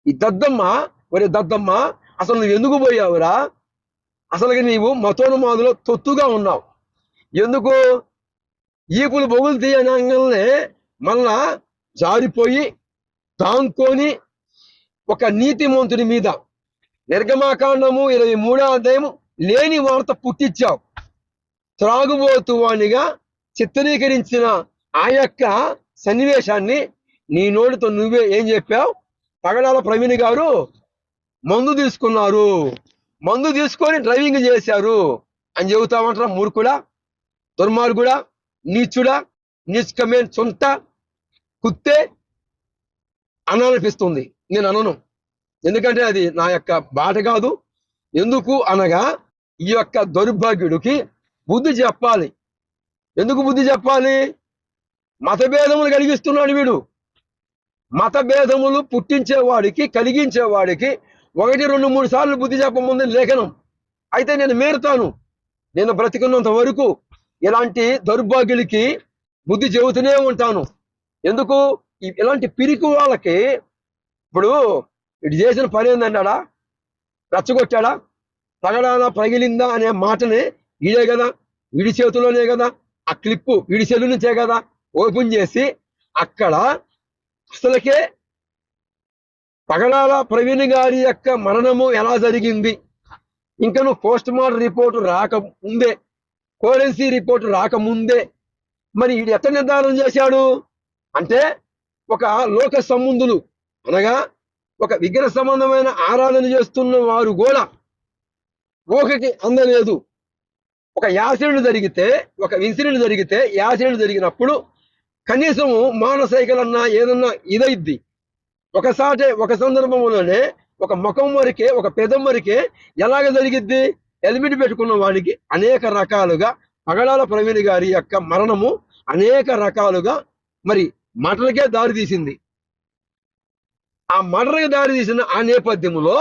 ఈ దద్దమ్మ, ఒరే దద్దమ్మ, అసలు నువ్వు ఎందుకు పోయావురా? అసలుకి నీవు మతోన్మాదులో తొత్తుగా ఉన్నావు. ఎందుకు? ఈపులు బొగులు తీయనంగానే మళ్ళా జారిపోయి దాంకొని ఒక నీతిమంతుని మీద నిర్గమాకాండము 23వ అధ్యాయము లేని వార్త పుట్టించావు. త్రాగుబోతు వానిగా చిత్రీకరించిన ఆ యొక్క సన్నివేశాన్ని నీ నోటితో నువ్వే ఏం చెప్పావు? పగడాల ప్రవీణ్ గారు మందు తీసుకున్నారు, మందు తీసుకొని డ్రైవింగ్ చేశారు అని చెబుతామంటారా? మూర్ఖుడా, దుర్మార్గుడా, నీచుడా, నిష్కమైన సొంత కుత్తే అనాలనిపిస్తుంది. నేను అనను, ఎందుకంటే అది నా యొక్క బాట కాదు. ఎందుకు అనగా ఈ యొక్క దౌర్భాగ్యుడికి బుద్ధి చెప్పాలి. ఎందుకు బుద్ధి చెప్పాలి? మతభేదములు కలిగిస్తున్నాడు వీడు. మతభేదములు పుట్టించేవాడికి, కలిగించేవాడికి 1, 2, 3 సార్లు బుద్ధి చెప్పముందు లేఖనం. అయితే నేను మేరుతాను, నేను బ్రతికున్నంత వరకు ఇలాంటి దౌర్భాగ్యులకి బుద్ధి చెబుతూనే ఉంటాను. ఎందుకు? ఇలాంటి పిరికి వాళ్ళకి ఇప్పుడు ఇటు చేసిన పని ఏందన్నాడా? రెచ్చగొట్టాడా? పగడానా పగిలిందా అనే మాటని వీడే కదా, వీడి చేతిలోనే కదా, ఆ క్లిప్పు వీడి సెల్లు నుంచే కదా ఓపెన్ చేసి అక్కడ అసలుకే పగడాల ప్రవీణ్ గారి యొక్క మరణము ఎలా జరిగింది, ఇంకా నువ్వు పోస్ట్ మార్టం రిపోర్ట్ రాకముందే, ఫోరెన్సీ రిపోర్ట్ రాకముందే మరి వీడు ఎట్లా నిర్ధారణ చేశాడు అంటే, ఒక లోక సంబంధులు అనగా ఒక విగ్రహ సంబంధమైన ఆరాధన చేస్తున్న వారు కూడా ఊహకి అందలేదు. ఒక యాసిడ్ జరిగితే, ఒక ఇన్సిడెంట్ జరిగితే, యాసిడ్ జరిగినప్పుడు కనీసం మానసైకలన్నా ఏదన్నా ఇదైద్ది. ఒకసారి ఒక సందర్భంలోనే ఒక ముఖం వరకే, ఒక పెదం వరకే ఎలాగ జరిగిద్ది? హెల్మెట్ పెట్టుకున్న వాడికి అనేక రకాలుగా పగడాల ప్రవీణ్ గారి యొక్క మరణము అనేక రకాలుగా మరి మటలకే దారి తీసింది. ఆ మటలకి దారి తీసిన ఆ నేపథ్యంలో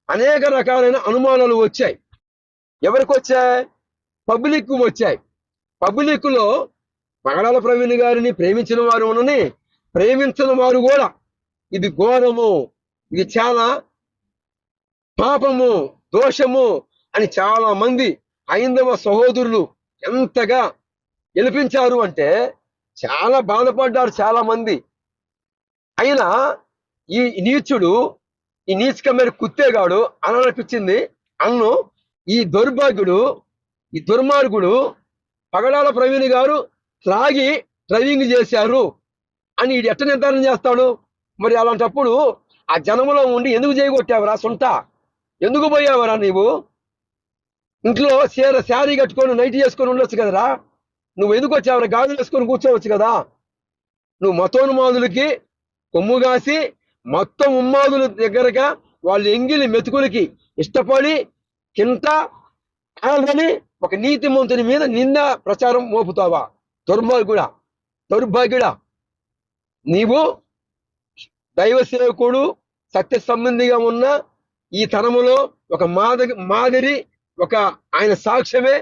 అనేక రకాలైన అనుమానాలు వచ్చాయి. ఎవరికి వచ్చాయి? పబ్లిక్ వచ్చాయి. పబ్లిక్ లో పగడాల ప్రవీణ్ గారిని ప్రేమించిన వారు ఉన్నని, ప్రేమించిన వారు కూడా ఇది ఘోరము, ఇది చాలా పాపము, దోషము అని చాలా మంది హైందవ సహోదరులు ఎంతగా గెలిపించారు అంటే చాలా బాధపడ్డారు చాలా మంది. అయినా ఈ నీచుడు, ఈ నీచకమైన కుత్తేగాడు అనిపించింది. అన్ను ఈ దౌర్భాగ్యుడు, ఈ దుర్మార్గుడు పగడాల ప్రవీణ్ గారు త్రాగి డ్రైవింగ్ చేశారు అని ఇది ఎట్ట నిర్ధారణ చేస్తాడు? మరి అలాంటప్పుడు ఆ జనంలో ఉండి ఎందుకు చేయగొట్టావరా సొంత? ఎందుకు పోయావరా నీవు? ఇంట్లో శారీ కట్టుకొని నైట్ చేసుకొని ఉండొచ్చు కదరా. నువ్వు ఎందుకు వచ్చావరా? గాజులు వేసుకొని కూర్చోవచ్చు కదా. నువ్వు మతోన్మాదులకి కొమ్ము కాసి మొత్తం ఉన్మాదుల దగ్గరగా వాళ్ళ ఎంగిలి మెతుకులకి ఇష్టపడి కింట ఆల్రెడీ ఒక నీతిమంతుని మీద నింద ప్రచారం మోపుతావా? దుర్మార్గుడా, దౌర్భాగ్యుడా. నీవు దైవ సేవకుడు, సత్య సంబంధిగా ఉన్న ఈ తరములో ఒక మాదిరి, ఒక ఆయన సాక్ష్యమే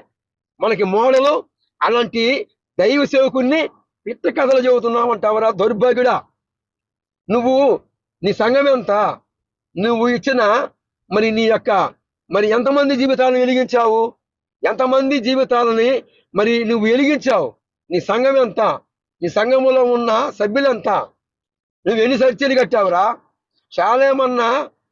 మనకి మోడలు. అలాంటి దైవ సేవకుణ్ణి పిట్ట కథలు చెబుతున్నావంటావరా దౌర్భాగ్యుడా. నువ్వు నీ సంఘం ఎంత? నువ్వు ఇచ్చిన మరి నీ యొక్క మరి ఎంతమంది జీవితాలను వెలిగించావు? ఎంతమంది జీవితాలని మరి నువ్వు వెలిగించావు? నీ సంఘం ఎంత? నీ సంఘములో ఉన్న సభ్యులంతా? నువ్వు ఎన్ని చర్చలు కట్టావురా? చాలా ఏమన్నా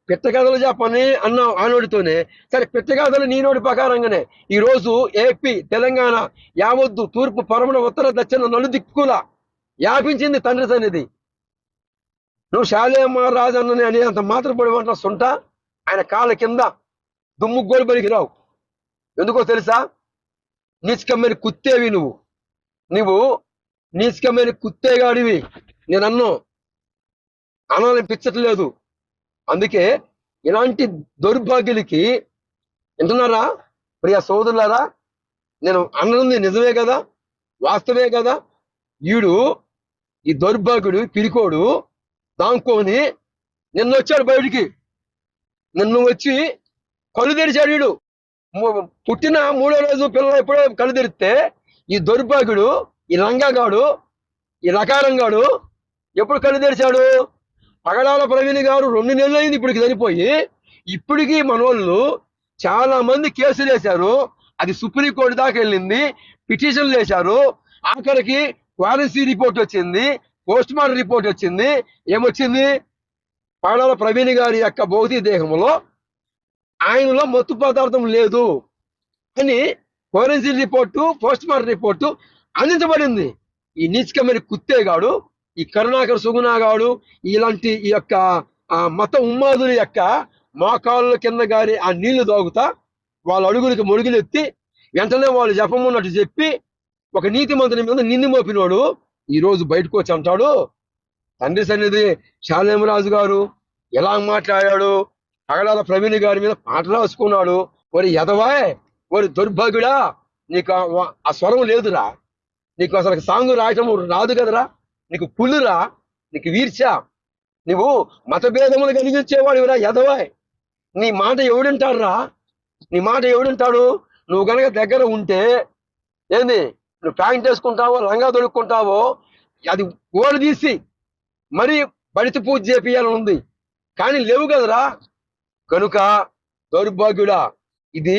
పిట్ట కథలు చెప్పని అన్నావు ఆనోడితోనే. సరే, పిట్ట కథలు నీ నోటి ప్రకారంగానే ఈరోజు ఏపీ, తెలంగాణ యావద్దు, తూర్పు, పరమణ, ఉత్తర, దక్షిణ నలుదిక్కుల వ్యాపించింది తండ్రి సన్నిధి. నువ్వు శాలేమ రాజన్నని అనేంత మాత్రం పడివంట సొంట ఆయన కాళ్ళ కింద దుమ్ము గోలు పలికిరావు. ఎందుకో తెలుసా? నీచకమైన కుత్తేవి నువ్వు నీచకమైన కుత్తేగాడివి. నేను అనాలనిపించట్లేదు. అందుకే ఇలాంటి దౌర్భాగ్యులకి, వింటున్నారా ప్రియ సోదరులారా? నేను అన్నది నిజమే కదా, వాస్తవే కదా. ఈ దౌర్భాగ్యుడు పిరికోడు దాంకొని నిన్న వచ్చాడు బయటికి. నిన్ను వచ్చి కళ్ళు తెరిచాడు వీడు. పుట్టిన 3వ రోజు పిల్లలు ఎప్పుడో కళ్ళు తెరిస్తే ఈ దౌర్భాగ్యుడు, ఈ లంగాగాడు, ఈ రకారంగాడు ఎప్పుడు కళ్ళు తెరిచాడు? పగడాల ప్రవీణ్ గారు 2 నెలలు అయింది ఇప్పటికి చనిపోయి. ఇప్పటికీ మనోళ్ళు చాలా మంది కేసులు వేశారు. అది సుప్రీంకోర్టు దాకా వెళ్ళింది. పిటిషన్లు వేశారు. ఆఖరికి ఫారెన్సిక్ రిపోర్ట్ వచ్చింది, పోస్ట్ మార్టం రిపోర్ట్ వచ్చింది. ఏమొచ్చింది? పగడాల ప్రవీణ్ గారి యొక్క భౌతిక దేహంలో ఆయనలో మత్తు పదార్థం లేదు అని forensic report, post mortem report అందించబడింది. ఈ నీచకమైన కుత్తేగాడు, ఈ కరుణాకర్ సుగుణాగాడు, ఇలాంటి ఈ యొక్క మత ఉన్మాదుల యొక్క మోకాళ్ళ కింద గారి ఆ నీళ్లు తాగుతా వాళ్ళ అడుగులకి మొడుగులెత్తి వెంటనే వాళ్ళు జపమున్నట్టు చెప్పి ఒక నీతి మంత్రి మీద నింది మోపినోడు ఈరోజు బయటకు వచ్చి అంటాడు, తండ్రి సన్నిధి శాలేమరాజు గారు ఎలా మాట్లాడాడు, పగడాల ప్రవీణ్ గారి మీద పాట రాసుకున్నాడు. ఒరి ఎదవాయ్, ఒరి దుర్భాగ్యుడా, నీకు ఆ స్వరం లేదురా, నీకు అసలు సాంగ్ రాయటం రాదు కదరా, నీకు పుల్లురా, నీకు వీర్చా, నువ్వు మతభేదములు కలిగించేవాడురా ఎదవాయ్. నీ మాట ఎవడుంటాడురా? నీ మాట ఎవడుంటాడు? నువ్వు కనుక దగ్గర ఉంటే ఏంది, నువ్వు ప్యాంట్ వేసుకుంటావో లంగా దొరుకుంటావో అది ఓడి తీసి మరి బడిత పూజ చేపియాలని ఉంది, కానీ లేవు కదరా. కనుక దౌర్భాగ్యుడా, ఇది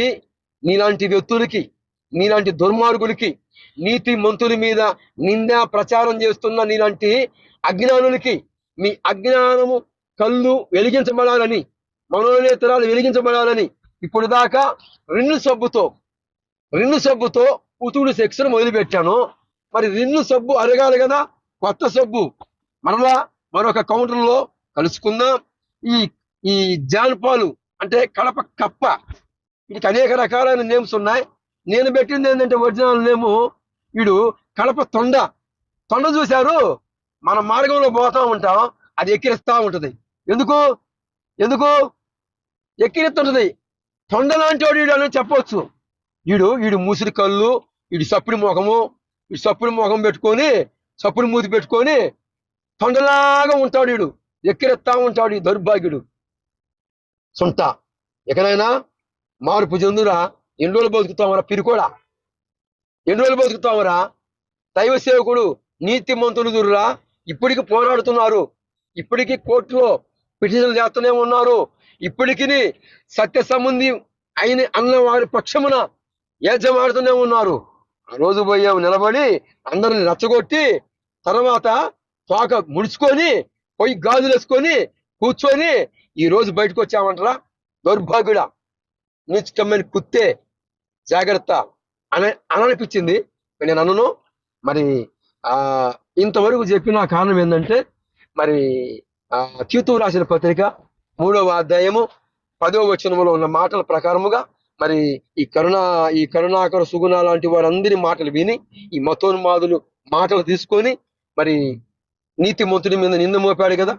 నీలాంటి వ్యక్తులకి, నీలాంటి దుర్మార్గులకి, నీతి మంతుల మీద నిందా ప్రచారం చేస్తున్న నీలాంటి అజ్ఞానులకి మీ అజ్ఞానము కళ్ళు వెలిగించబడాలని, మనోనేతరాలు వెలిగించబడాలని ఇప్పుడు దాకా రిన్ను సబ్బుతో పుతుడు సెక్షన్ మొదలుపెట్టాను. మరి రిన్ను సబ్బు అరగాలి కదా, కొత్త సబ్బు మరలా మరొక కౌంటర్లో కలుసుకుందాం. ఈ ఈ జాన్పాలు అంటే కడప కప్ప, వీటికి అనేక రకాలైన నేమ్స్ ఉన్నాయి. నేను పెట్టింది ఏంటంటే ఒరిజినల్ నేము వీడు కడప తొండ చూశారు. మన మార్గంలో పోతా ఉంటాం, అది ఎక్కిరిస్తా ఉంటది. ఎందుకు ఎక్కిరిస్తుంటది? తొండ లాంటి వాడు వీడు అని చెప్పవచ్చు. వీడు ముసిరి కళ్ళు, వీడి సప్పుడు ముఖం పెట్టుకొని, సప్పుడు మూతి పెట్టుకొని తొండలాగా ఉంటాడు. వీడు ఎక్కిరెత్తా ఉంటాడు, ఈ దౌర్భాగ్యుడు సొంత. ఎక్కడైనా మార్పు చెందురా. ఎన్ని రోజులు బతుకుతామరా పిరికోడా, ఎన్ని రోజులు బతుకుతామరా? దైవ సేవకుడు నీతి మంతులు దుర్రా ఇప్పటికి పోరాడుతున్నారు, ఇప్పటికీ కోర్టులో పిటిషన్లు చేస్తూనే ఉన్నారు, ఇప్పటికి సత్య సంబంధి అన్న వారి పక్షమున ఏజమాడుతూనే ఉన్నారు. ఆ రోజు పోయాము నిలబడి అందరిని రెచ్చగొట్టి తర్వాత తోక ముడుచుకొని పోయి గాజులు వేసుకొని కూర్చొని ఈ రోజు బయటకు వచ్చామంటారా? దౌర్భాగ్యుడా, నీచకమైన కుత్తే, జాగ్రత్త అనిపించింది. నేను అన్నను మరి ఇంతవరకు చెప్పిన కారణం ఏంటంటే, మరి తీతు రాసిన పత్రిక 3వ అధ్యాయము 10వ వచనములో ఉన్న మాటల ప్రకారముగా మరి ఈ కరుణాకర సుగుణ లాంటి వారందరి మాటలు విని ఈ మతోన్మాదులు మాటలు తీసుకొని మరి నీతి మంతుడి మీద నింద మోపాడు కదా,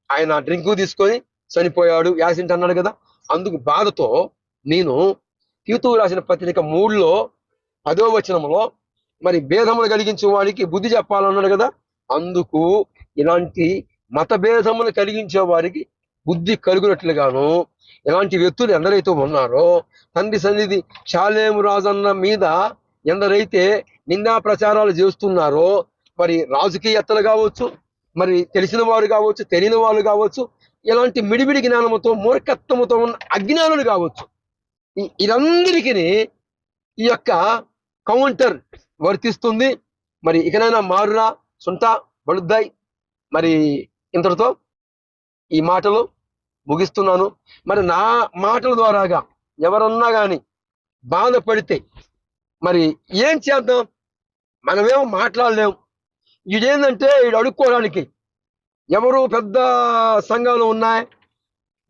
ఆయన డ్రింకు తీసుకొని చనిపోయాడు, యాసింట్ అన్నాడు కదా. అందుకు బాధతో నేను తీతు రాసిన పత్రిక 3లో 10వ వచనంలో మరి భేదములు కలిగించే వారికి బుద్ధి చెప్పాలన్నాడు కదా. అందుకు ఇలాంటి మత భేదములు కలిగించే వారికి బుద్ధి కలుగునట్లుగాను ఇలాంటి వ్యక్తులు ఎందరైతే ఉన్నారో, తండ్రి సన్నిధి శాలేము రాజన్న మీద ఎందరైతే నిందా ప్రచారాలు చేస్తున్నారో, మరి రాజకీయత్తలు కావచ్చు, మరి తెలిసిన వారు కావచ్చు, తెలియని వాళ్ళు కావచ్చు, ఇలాంటి మిడిమిడి జ్ఞానముతో మూర్ఖత్వముతో ఉన్న అజ్ఞానులు కావచ్చు, వీరందరికీ ఈ యొక్క కౌంటర్ వర్తిస్తుంది. మరి ఇకనైనా మారురా సొంత బడుద్దాయి. మరి ఇంతటితో ఈ మాటలు ముగిస్తున్నాను. మరి నా మాటల ద్వారాగా ఎవరన్నా కానీ బాధపడితే మరి ఏం చేద్దాం? మనమేమో మాట్లాడలేము. వీడేందంటే వీడు అడుక్కోవడానికి ఎవరు పెద్ద సంఘాలు ఉన్నాయి,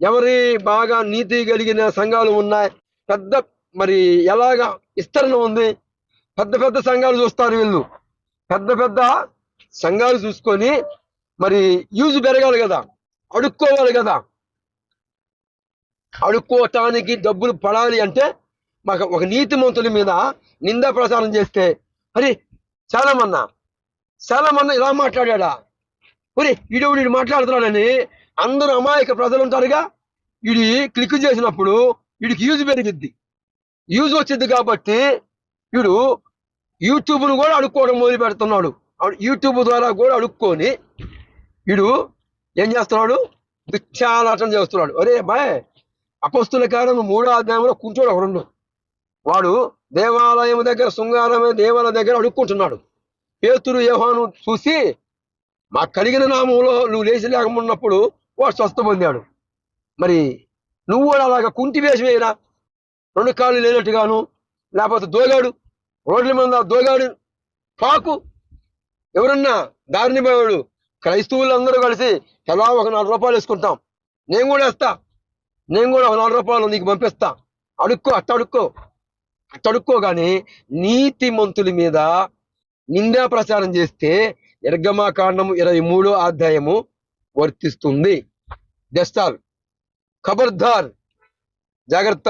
ఎవరి బాగా నీతి కలిగిన సంఘాలు ఉన్నాయి, పెద్ద మరి ఎలాగా విస్తరణ ఉంది, పెద్ద సంఘాలు చూస్తారు వీళ్ళు. పెద్ద సంఘాలు చూసుకొని మరి యూజ్ పెరగాలి కదా, అడుక్కోవాలి కదా. అడుక్కోవటానికి డబ్బులు పడాలి అంటే మాకు ఒక నీతి మంతుల మీద నిందా ప్రచారం చేస్తే, అరే చాలా మంది ఇలా మాట్లాడా, ఒరే వీడు మాట్లాడుతున్నాడని అందరూ అమాయక ప్రజలు ఉంటారుగా, వీడి క్లిక్ చేసినప్పుడు వీడికి యూజ్ పెరిగిద్ది, యూజ్ వచ్చింది కాబట్టి వీడు యూట్యూబ్ను కూడా అడుక్కోవడం మొదలు పెడుతున్నాడు. యూట్యూబ్ ద్వారా కూడా అడుక్కొని వీడు ఏం చేస్తున్నాడు? భిక్షాలాటం చేస్తున్నాడు. ఒరే బాయ్, అపొస్తలుల కార్యము 3వ అధ్యాయంలో కూర్చోడు ఒకడు. వాడు దేవాలయం దగ్గర, శృంగారమైన దేవాలయం దగ్గర అడుక్కుంటున్నాడు. పేతురు యోహాను చూసి, మా కలిగిన నామంలో నువ్వు లేచి లేకమున్నప్పుడు వాడు స్వస్థ పొందాడు. మరి నువ్వు కూడా అలాగా కుంటి వేషం వేయరా, 2 కాళ్ళు లేనట్టుగాను, లేకపోతే దోగాడు, రోడ్ల మీద దోగాడు పాకు. ఎవరన్నా దారిని పోయాడు, క్రైస్తవులందరూ కలిసి ఎలా ఒక 4 రూపాయలు వేసుకుంటాం, నేను కూడా వేస్తా, నేను కూడా ఒక 4 రూపాయలు నీకు పంపిస్తా, అడుక్కో, అట్టడుక్కో. కానీ నీతిమంతుల మీద నిందా ప్రచారం చేస్తే నిర్గమాకాండము 23వ అధ్యాయము వర్తిస్తుంది. జస్ట్ ఆల్, ఖబర్దార్, జాగ్రత్త.